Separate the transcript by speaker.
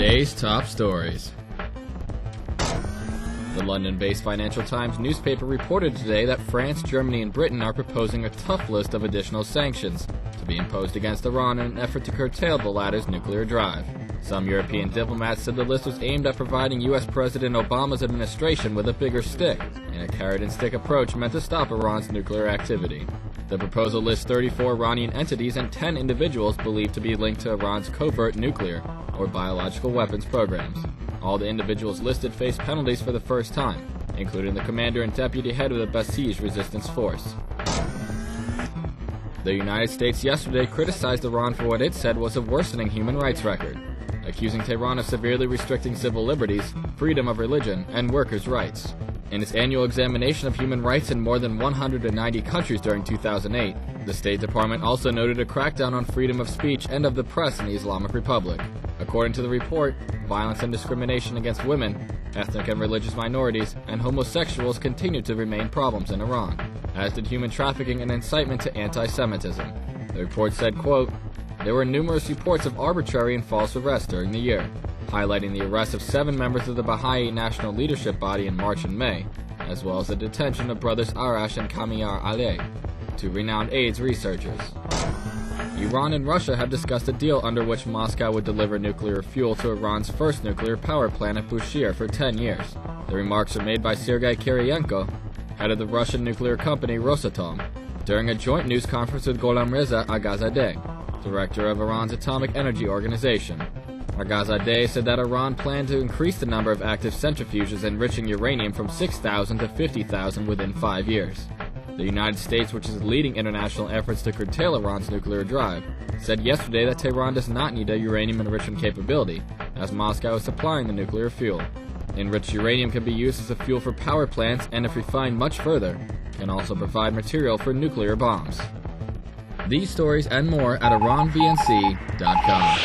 Speaker 1: Today's top stories. The London-based Financial Times newspaper reported today that France, Germany, and Britain are proposing a tough list of additional sanctions to be imposed against Iran in an effort to curtail the latter's nuclear drive. Some European diplomats said the list was aimed at providing U.S. President Obama's administration with a bigger stick, in a carrot-and-stick approach meant to stop Iran's nuclear activity. The proposal lists 34 Iranian entities and 10 individuals believed to be linked to Iran's covert nuclear or biological weapons programs. All the individuals listed face penalties for the first time, including the commander and deputy head of the Basij Resistance Force. The United States yesterday criticized Iran for what it said was a worsening human rights record, accusing Tehran of severely restricting civil liberties, freedom of religion, and workers' rights. In its annual examination of human rights in more than 190 countries during 2008, the State Department also noted a crackdown on freedom of speech and of the press in the Islamic Republic. According to the report, violence and discrimination against women, ethnic and religious minorities, and homosexuals continue to remain problems in Iran, as did human trafficking and incitement to anti-Semitism. The report said, quote, "There were numerous reports of arbitrary and false arrests during the year, highlighting the arrest of 7 members of the Baha'i National Leadership Body in March and May, as well as the detention of brothers Arash and Kamiyar Aleh, 2 renowned AIDS researchers." Iran and Russia have discussed a deal under which Moscow would deliver nuclear fuel to Iran's first nuclear power plant at Bushehr for 10 years. The remarks are made by Sergei Kiriyenko, head of the Russian nuclear company Rosatom, during a joint news conference with Gholamreza Aghazadeh, director of Iran's Atomic Energy Organization. Aghazadeh said that Iran planned to increase the number of active centrifuges enriching uranium from 6,000 to 50,000 within 5 years. The United States, which is leading international efforts to curtail Iran's nuclear drive, said yesterday that Tehran does not need a uranium enrichment capability, as Moscow is supplying the nuclear fuel. Enriched uranium can be used as a fuel for power plants and, if refined much further, can also provide material for nuclear bombs. These stories and more at IranVNC.com.